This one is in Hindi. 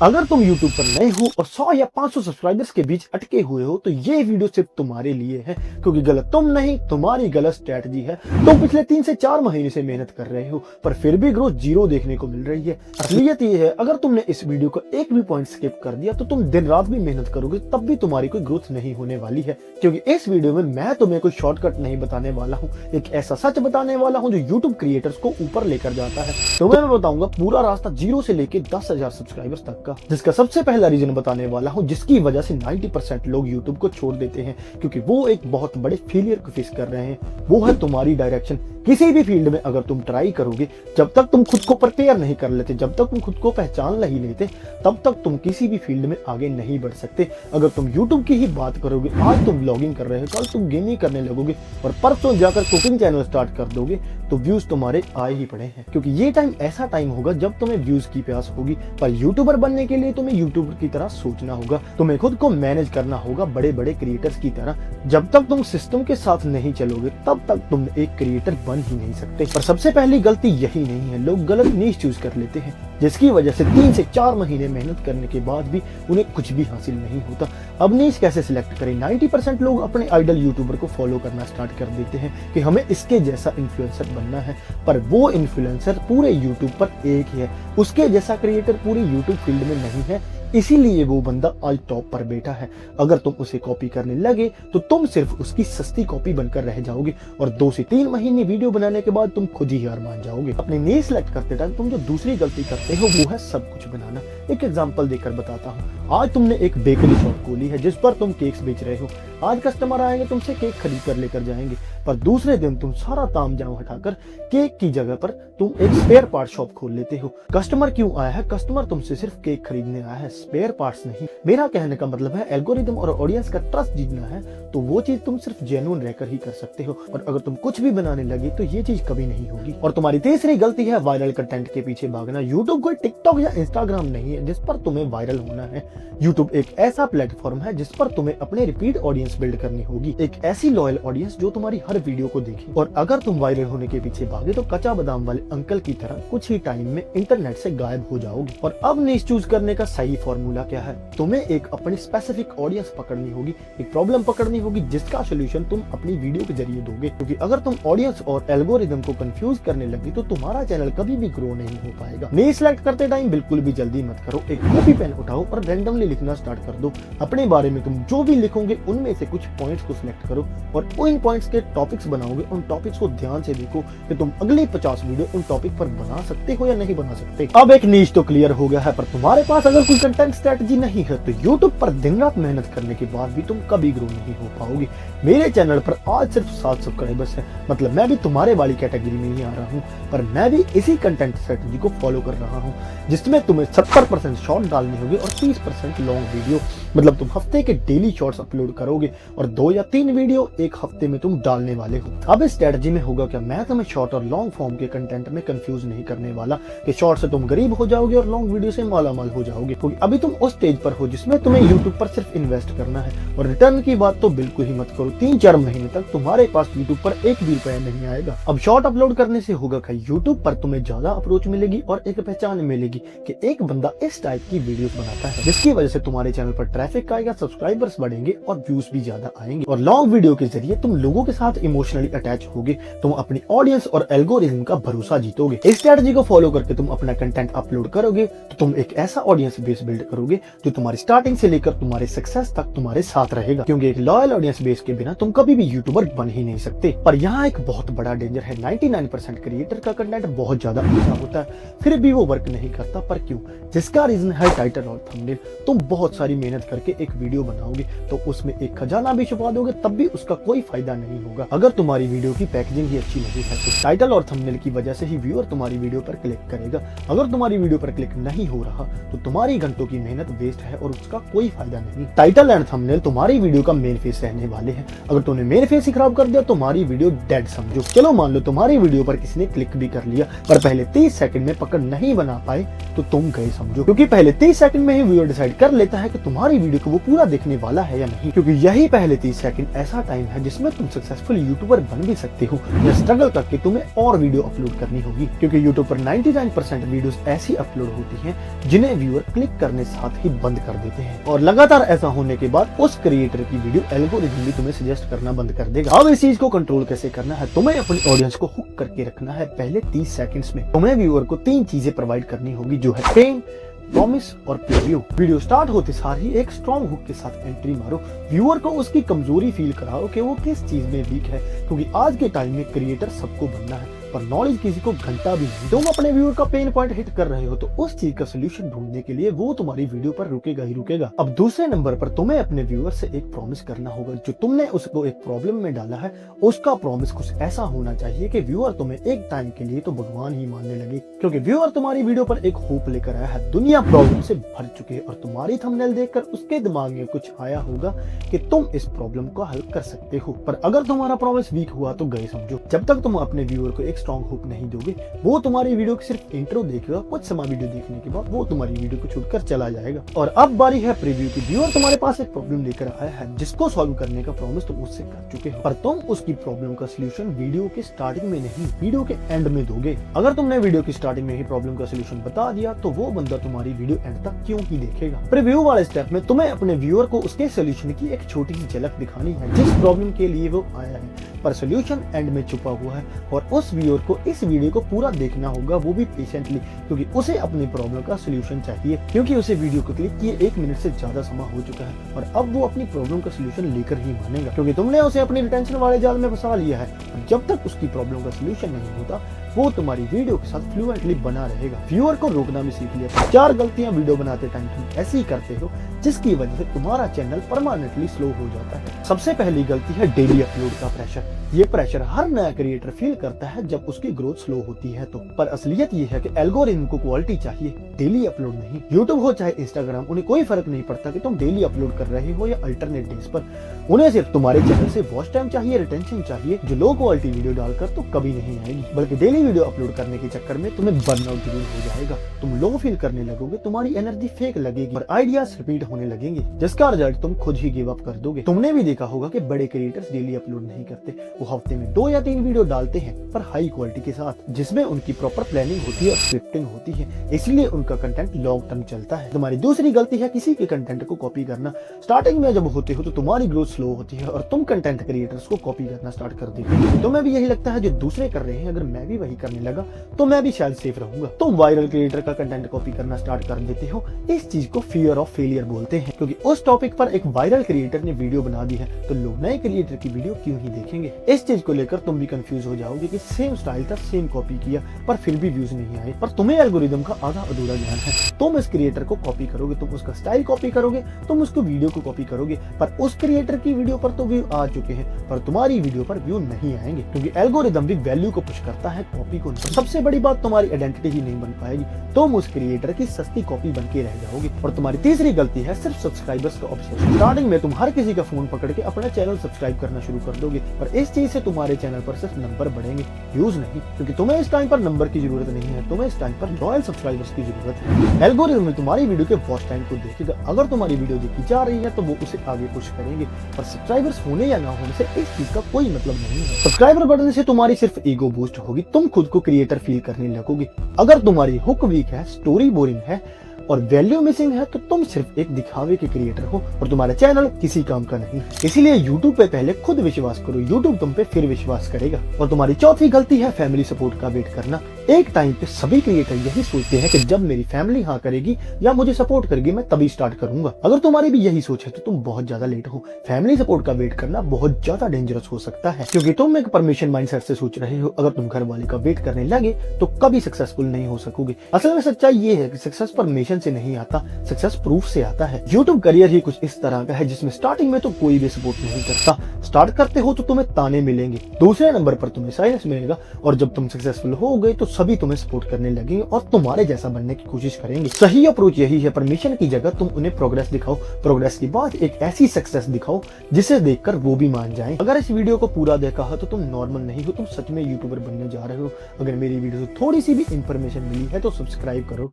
अगर तुम YouTube पर नए हो और 100 या 500 सब्सक्राइबर्स के बीच अटके हुए हो तो ये वीडियो सिर्फ तुम्हारे लिए है, क्योंकि गलत तुम नहीं, तुम्हारी गलत स्ट्रेटजी है। तुम पिछले 3 से 4 महीने से मेहनत कर रहे हो पर फिर भी ग्रोथ जीरो देखने को मिल रही है। असलियत ये है, अगर तुमने इस वीडियो का एक भी पॉइंट स्किप कर दिया तो तुम दिन रात भी मेहनत करोगे तब भी तुम्हारी कोई ग्रोथ नहीं होने वाली है। क्योंकि इस वीडियो में मैं तुम्हें कोई शॉर्टकट नहीं बताने वाला हूँ, एक ऐसा सच बताने वाला हूँ जो यूट्यूब क्रिएटर्स को ऊपर लेकर जाता है। तुम्हें मैं बताऊंगा पूरा रास्ता जीरो से लेकर 10,000 सब्सक्राइबर्स तक का, जिसका सबसे पहला रीजन बताने वाला हूं जिसकी वजह से 90% लोग YouTube को छोड़ देते हैं, क्योंकि वो एक बहुत बड़े फेलियर को फेस कर रहे हैं। वो है तुम्हारी डायरेक्शन। किसी भी फील्ड में अगर तुम ट्राई करोगे, जब तक तुम खुद को प्रिपेयर नहीं कर लेते, जब तक तुम खुद को पहचान नहीं लेते, तब तक तुम किसी भी फील्ड में आगे नहीं बढ़ सकते। अगर तुम YouTube की ही बात करोगे, आज तुम व्लॉगिंग कर रहे हो, कल तुम गेमिंग करने लगोगे और परसों जाकर कुकिंग चैनल स्टार्ट कर दोगे तो व्यूज तुम्हारे आ ही पड़े हैं। क्योंकि ये टाइम ऐसा टाइम होगा जब तुम्हें व्यूज की प्यास होगी। पर यूट्यूबर बनने के लिए तुम्हें यूट्यूबर की तरह सोचना होगा, तुम्हें खुद को मैनेज करना होगा बड़े बड़े क्रिएटर्स की तरह। जब तक तुम सिस्टम के साथ नहीं चलोगे तब तक तुम एक क्रिएटर बन ही नहीं सकते। पर सबसे पहली गलती यही नहीं है, लोग गलत नीश चूज कर लेते हैं, जिसकी वजह से 3 से 4 महीने मेहनत करने के बाद भी उन्हें कुछ भी हासिल नहीं होता। अब नीश कैसे सिलेक्ट करें? 90% लोग अपने आइडल यूट्यूबर को फॉलो करना स्टार्ट कर देते हैं कि हमें इसके जैसा इन्फ्लुएंसर बनना है, पर वो इन्फ्लुएंसर पूरे यूट्यूब पर एक ही है, उसके जैसा क्रिएटर पूरे यूट्यूब फील्ड में नहीं है, इसीलिए वो बंदा आज टॉप पर बैठा है। अगर तुम उसे कॉपी करने लगे तो तुम सिर्फ उसकी सस्ती कॉपी बनकर रह जाओगे और 2 से 3 महीने वीडियो बनाने के बाद तुम खुद ही हार मान जाओगे। अपनी नीश सेलेक्ट करते टाइम तुम जो दूसरी गलती करते हो वो है सब कुछ बनाना। एक एग्जांपल देकर बताता हूँ। आज तुमने एक बेकरी शॉप खोली है जिस पर तुम केक्स बेच रहे हो। आज कस्टमर आएंगे, तुमसे केक खरीद कर लेकर जाएंगे, पर दूसरे दिन तुम सारा तामझाम हटाकर केक की जगह पर तुम एक स्पेयर पार्ट शॉप खोल लेते हो। कस्टमर क्यों आया है? कस्टमर तुमसे सिर्फ केक खरीदने आया है, स्पेयर पार्ट्स नहीं। मेरा कहने का मतलब है, एल्गोरिदम और ऑडियंस का ट्रस्ट जीतना है तो वो चीज तुम सिर्फ जेन्युइन रहकर ही कर सकते हो, और अगर तुम कुछ भी बनाने लगे तो ये चीज कभी नहीं होगी। और तुम्हारी तीसरी गलती है वायरल कंटेंट के पीछे भागना। यूट्यूब कोई टिकटॉक या इंस्टाग्राम नहीं है जिस पर तुम्हें वायरल होना है। यूट्यूब एक ऐसा प्लेटफॉर्म है जिस पर तुम्हें अपने रिपीट ऑडियंस बिल्ड करनी होगी, एक ऐसी लॉयल ऑडियंस जो तुम्हारी हर वीडियो को देखे। और अगर तुम वायरल होने के पीछे भागे तो कच्चा बादाम वाले अंकल की तरह कुछ ही टाइम में इंटरनेट से गायब हो जाओगे। और अब नीश चूज करने का सही फॉर्मूला क्या है? तुम्हें एक अपनी स्पेसिफिक ऑडियंस पकड़नी होगी, एक प्रॉब्लम पकड़नी होगी जिसका सोल्यूशन तुम अपनी वीडियो के जरिए दोगे। क्योंकि अगर तुम ऑडियंस और एल्गोरिदम को कंफ्यूज करने लगे तो तुम्हारा चैनल कभी भी ग्रो नहीं हो पाएगा। नीश सेलेक्ट करते टाइम बिल्कुल भी जल्दी मत करो, एक कॉपी पेन उठाओ और रैंडमली लिखना स्टार्ट कर दो। अपने बारे में तुम जो भी लिखोगे उनमें से कुछ पॉइंट्स को सिलेक्ट करो और उन पॉइंट्स के टॉपिक्स बनाओगे। उन टॉपिक्स को ध्यान से देखो कि तुम अगली 50 वीडियो उन टॉपिक पर बना सकते हो या नहीं बना सकते। अब एक नीश तो क्लियर हो गया है, पर तुम्हारे पास अगर कोई कंटेंट स्ट्रेटजी नहीं है तो यूट्यूब पर दिन रात मेहनत करने के बाद भी तुम कभी ग्रो नहीं हो पाओगे। मेरे चैनल पर आज सिर्फ 7 सब्सक्राइबर्स हैं, मतलब मैं भी तुम्हारे वाली कैटेगरी में ही आ रहा हूँ, पर मैं भी इसी कंटेंट स्ट्रेटजी को फॉलो कर रहा हूँ जिसमें तुम्हें 70% शॉर्ट डालनी होगी और 30% लॉन्ग वीडियो। मतलब तुम हफ्ते के डेली शॉर्ट्स अपलोड करोगे और 2 या 3 वीडियो एक हफ्ते में तुम डालने वाले हो। अब इस स्ट्रेटजी में होगा क्या? मैं तुम्हें शॉर्ट और लॉन्ग फॉर्म के कंटेंट में कंफ्यूज नहीं करने वाला कि शॉर्ट से तुम गरीब हो जाओगे और लॉन्ग वीडियो से मालामाल हो जाओगे। क्योंकि अभी तुम उस स्टेज पर हो जिसमें तुम्हें यूट्यूब पर सिर्फ इन्वेस्ट करना है, और रिटर्न की बात तो बिल्कुल ही मत करो। 3-4 महीने तक तुम्हारे पास यूट्यूब पर एक भी रुपया नहीं आएगा। अब शॉर्ट अपलोड करने से होगा क्या? यूट्यूब पर तुम्हें ज्यादा अप्रोच मिलेगी और एक पहचान मिलेगी कि एक बंदा इस टाइप की वीडियोस बनाता है, जिसकी वजह से तुम्हारे चैनल पर ट्रैफिक आएगा, सब्सक्राइबर्स बढ़ेंगे और व्यूज भी ज्यादा आएंगे। और लॉन्ग वीडियो के जरिए तुम लोगों के साथ इमोशनली अटैच होगे, तुम अपनी ऑडियंस और एल्गोरिथम का भरोसा जीतोगे। इस स्ट्रेटजी को फॉलो करके तुम अपना कंटेंट अपलोड करोगे तो तुम एक ऐसा ऑडियंस बेस बिल्ड करोगे जो तुम्हारी स्टार्टिंग से लेकर तुम्हारे सक्सेस तक तुम्हारे साथ रहेगा। क्योंकि एक लॉयल ऑडियंस बेस के बिना तुम कभी भी यूट्यूबर बन ही नहीं सकते। पर यहाँ एक बहुत बड़ा डेंजर है, 99% क्रिएटर का कंटेंट बहुत ज्यादा अच्छा होता है फिर भी वो वर्क नहीं करता। पर क्यों? जिसका रीजन है टाइटल और थंबनेल। तुम बहुत सारी मेहनत करके एक वीडियो बनाओगे तो उसमें एक खजाना भी छुपा दोगे तब भी उसका कोई फायदा नहीं होगा। अगर तुम्हारी वीडियो की पैकेजिंग ही अच्छी नहीं है तो टाइटल और थंबनेल की वजह से ही व्यूअर तुम्हारी वीडियो पर क्लिक करेगा। अगर तुम्हारी वीडियो पर क्लिक नहीं हो रहा तो तुम्हारी घंटों की मेहनत वेस्ट है और उसका कोई फायदा नहीं। टाइटल एंड थंबनेल तुम्हारी वीडियो का मेन फेस रहने वाले हैं। अगर तुमने मेन फेस ही खराब कर दिया तो तुम्हारी वीडियो डेड समझो। चलो मान लो तुम्हारी वीडियो पर किसी ने क्लिक भी कर लिया पर पहले 30 सेकंड में पकड़ नहीं बना पाए तो तुम गए समझो। क्योंकि पहले 30 सेकंड में ही व्यूअर डिसाइड कर लेता है कि तुम्हारी वीडियो को वो पूरा देखने वाला है या नहीं। क्योंकि यही पहले 30 सेकंड ऐसा टाइम है जिसमें तुम सक्सेसफुल सक्सेसफुल यूट्यूबर बन भी सकते हो, या स्ट्रगल करके तुम्हें और वीडियो अपलोड करनी होगी, क्योंकि यूट्यूब पर 99% वीडियोस ऐसी अपलोड होती हैं जिन्हें व्यूअर क्लिक करने साथ ही बंद कर देते हैं, और लगातार ऐसा होने के बाद उस क्रिएटर की वीडियो एल्गोरिथम भी तुम्हें सजेस्ट करना बंद कर देगा। अब इस चीज को कंट्रोल कैसे करना है? तुम्हें अपनी ऑडियंस को हुक करके रखना है। पहले 30 सेकंड्स में तुम्हें व्यूअर को 3 चीजें प्रोवाइड करनी होगी, जो है पेन, प्रॉमिस और प्रीव्यू। वीडियो स्टार्ट होते सार ही एक स्ट्रॉन्ग हुक के साथ एंट्री मारो। व्यूअर को उसकी कमजोरी फील कराओ कि वो किस चीज में वीक है, क्योंकि आज के टाइम में क्रिएटर सबको बनना है पर नॉलेज किसी को घंटा भी नहीं। तुम अपने व्यूअर का पेन पॉइंट हिट कर रहे हो तो उस चीज का सोल्यूशन ढूंढने के लिए वो तुम्हारी वीडियो पर रुकेगा ही रुकेगा। अब दूसरे नंबर पर तुम्हें अपने व्यूअर से एक प्रॉमिस करना होगा। जो तुमने उसको एक प्रॉब्लम में डाला है उसका प्रॉमिस कुछ ऐसा होना चाहिए कि व्यूअर तुम्हें एक टाइम के लिए तो भगवान ही मानने लगे, क्योंकि व्यूअर तुम्हारी वीडियो पर एक होप लेकर आया है। दुनिया प्रॉब्लम से भर चुके हैं और तुम्हारी थंबनेल देखकर उसके दिमाग में कुछ आया होगा कि तुम इस प्रॉब्लम को हल कर सकते हो। पर अगर तुम्हारा प्रॉमिस वीक हुआ तो गए समझो। जब तक तुम अपने व्यूअर को एक स्ट्रॉन्ग हुक नहीं दोगे, वो तुम्हारी वीडियो की सिर्फ इंट्रो देखेगा। कुछ समय वीडियो देखने के बाद वो तुम्हारी वीडियो को छोड़कर चला जाएगा। और अब बारी है प्रीव्यू की। व्यूअर तुम्हारे पास एक प्रॉब्लम लेकर आया है जिसको सॉल्व करने का प्रॉमिस तुम उससे कर चुके हो, पर तुम उसकी प्रॉब्लम का सोल्यूशन वीडियो के स्टार्टिंग में नहीं, वीडियो के एंड में दोगे। अगर तुमने वीडियो की स्टार्टिंग में ही प्रॉब्लम का सोल्यूशन बता दिया तो वो बंदा तुम्हारी वीडियो एंड तक क्यों ही देखेगा। प्रीव्यू वाले स्टेप में तुम्हें अपने व्यूअर को उसके सोल्यूशन की एक छोटी सी झलक दिखानी है जिस प्रॉब्लम के लिए वो आया है, पर सोल्यूशन एंड में छुपा हुआ है। और उस व्यूअर को इस वीडियो को पूरा देखना होगा, वो भी पेशेंटली, क्योंकि उसे अपनी प्रॉब्लम का सोल्यूशन चाहिए, क्योंकि उसे वीडियो को क्लिक किए 1 मिनट से ज्यादा समय हो चुका है और अब वो अपनी प्रॉब्लम का सोल्यूशन लेकर ही मानेगा, क्योंकि तुमने उसे अपनी रिटेंशन वाले जाल में फंसा लिया है। और जब तक उसकी प्रॉब्लम का सोल्यूशन नहीं होता वो तुम्हारी वीडियो के साथ फ्लुएंटली बना रहेगा। व्यूअर को रोकना भी सीख लिया। 4 गलतियां वीडियो बनाते टाइम तुम ऐसी करते हो जिसकी वजह से तुम्हारा चैनल परमानेंटली स्लो हो जाता है। सबसे पहली गलती है डेली अपलोड का प्रेशर। ये प्रेशर हर नया क्रिएटर फील करता है जब उसकी ग्रोथ स्लो होती है तो, पर असलियत ये है कि एल्गोरिथम को क्वालिटी चाहिए, डेली अपलोड नहीं। यूट्यूब हो चाहे इंस्टाग्राम, उन्हें कोई फर्क नहीं पड़ता कि तुम डेली अपलोड कर रहे हो या अल्टरनेट डेज पर। उन्हें सिर्फ तुम्हारे चैनल से वॉच टाइम चाहिए, रिटेंशन चाहिए, जो लो क्वालिटी वीडियो डालकर तो कभी नहीं आएगी, बल्कि डेली वीडियो अपलोड करने के चक्कर में तुम्हें बर्नआउट जरूर हो जाएगा। तुम लो फील करने लगोगे, तुम्हारी एनर्जी फेक लगेगी और आइडियाज रिपीट होने लगेंगे, जिसका रिजल्ट तुम खुद ही गिव अप कर दोगे। तुमने भी देखा होगा कि बड़े क्रिएटर्स डेली अपलोड नहीं करते, वो हफ्ते में 2 या 3 वीडियो डालते हैं, पर हाई क्वालिटी के साथ, जिसमें उनकी प्रॉपर प्लानिंग होती है और स्क्रिप्टिंग होती है, इसलिए उनका कंटेंट लॉन्ग टर्म चलता है। तुम्हारी दूसरी गलती है किसी के कंटेंट को कॉपी करना। स्टार्टिंग में जब होते हो तो तुम्हारी ग्रोथ स्लो होती है और तुम कंटेंट क्रिएटर्स को कॉपी करना स्टार्ट कर देते हो। तुम्हें भी यही लगता है जो दूसरे कर रहे हैं अगर मैं भी वही करने लगा तो मैं भी शायद सेफ रहूंगा। तुम वायरल क्रिएटर का कंटेंट कॉपी करना स्टार्ट कर देते हो। इस चीज को फियर ऑफ फेलियर बोलते हैं, क्योंकि उस टॉपिक पर एक वायरल क्रिएटर ने वीडियो बना दी है तो लोग नए क्रिएटर की वीडियो क्यों ही देखेंगे। इस चीज को लेकर तुम भी कंफ्यूज हो जाओगे कि सेम स्टाइल था, सेम कॉपी किया, पर फिर भी व्यूज नहीं आए। पर तुम्हें एल्गोरिदम का आधा अधूरा ज्ञान है। तुम इस क्रिएटर को कॉपी करोगे, तुम उसका स्टाइल कॉपी करोगे, तुम उसको वीडियो को कॉपी करोगे, पर उस क्रिएटर की वीडियो पर तो व्यू आ चुके हैं, पर तुम्हारी वीडियो पर व्यू नहीं आएंगे, क्योंकि एल्गोरिदम भी वैल्यू को पुश करता है, कॉपी को नहीं। सबसे बड़ी बात, तुम्हारी आइडेंटिटी ही नहीं बन पाएगी, तुम उस क्रिएटर की सस्ती कॉपी बन के रह जाओगे। और तुम्हारी तीसरी गलती है सिर्फ सब्सक्राइबर्स का ऑब्सेशन। स्टार्टिंग में तुम हर किसी का फोन पकड़ के अपना चैनल सब्सक्राइब करना शुरू कर दोगे, पर इस चीज से तुम्हारे चैनल पर सिर्फ नंबर बढ़ेंगे, व्यूज नहीं, क्योंकि तुम्हें इस टाइम पर नंबर की जरूरत नहीं है, तुम्हें इस टाइम पर लॉयल सब्सक्राइबर्स की जरूरत है। एल्गोरिथम तुम्हारी वीडियो के वॉच टाइम को देखेगा, अगर तुम्हारी वीडियो देखी जा रही है तो वो उसे आगे पुश करेंगे, पर सब्सक्राइबर्स होने या ना होने से इस चीज का कोई मतलब नहीं है। सब्सक्राइबर बढ़ने से तुम्हारी सिर्फ ईगो बूस्ट होगी, तुम खुद को क्रिएटर फील करने लगोगे। अगर तुम्हारी हुक वीक है, स्टोरी बोरिंग है और वैल्यू मिसिंग है तो तुम सिर्फ एक दिखावे के क्रिएटर हो और तुम्हारा चैनल किसी काम का नहीं। इसीलिए YouTube पे पहले खुद विश्वास करो, YouTube तुम पे फिर विश्वास करेगा। और तुम्हारी चौथी गलती है फैमिली सपोर्ट का वेट करना। एक टाइम पे सभी क्रिएटर यही सोचते हैं कि जब मेरी फैमिली हाँ करेगी या मुझे सपोर्ट करेगी मैं तभी स्टार्ट करूंगा। अगर तुम्हारी भी यही सोच है तो तुम बहुत ज्यादा लेट हो। फैमिली सपोर्ट का वेट करना बहुत ज्यादा डेंजरस हो सकता है, क्योंकि तुम एक परमिशन माइंडसेट से सोच रहे हो। अगर तुम घर वाले का वेट करने लगे तो कभी सक्सेसफुल नहीं हो सकोगे। असल में सच्चाई ये है कि सक्सेस परमिशन से नहीं आता, सक्सेस प्रूफ से आता है। यूट्यूब करियर ही कुछ इस तरह का है जिसमें स्टार्टिंग में तो कोई भी सपोर्ट नहीं करता। स्टार्ट करते हो तो तुम्हें ताने मिलेंगे, दूसरे नंबर पर तुम्हें साइलेंस मिलेगा, और जब तुम सक्सेसफुल हो गए तो सभी तुम्हें सपोर्ट करने लगेंगे और तुम्हारे जैसा बनने की कोशिश करेंगे। सही अप्रोच यही है, परमिशन की जगह तुम उन्हें प्रोग्रेस दिखाओ, प्रोग्रेस के बाद एक ऐसी सक्सेस दिखाओ जिसे देखकर वो भी मान जाएं। अगर इस वीडियो को पूरा देखा है तो तुम नॉर्मल नहीं हो, तुम सच में यूट्यूबर बनने जा रहे हो। अगर मेरी वीडियो से थोड़ी सी भी इंफॉर्मेशन मिली है तो सब्सक्राइब करो।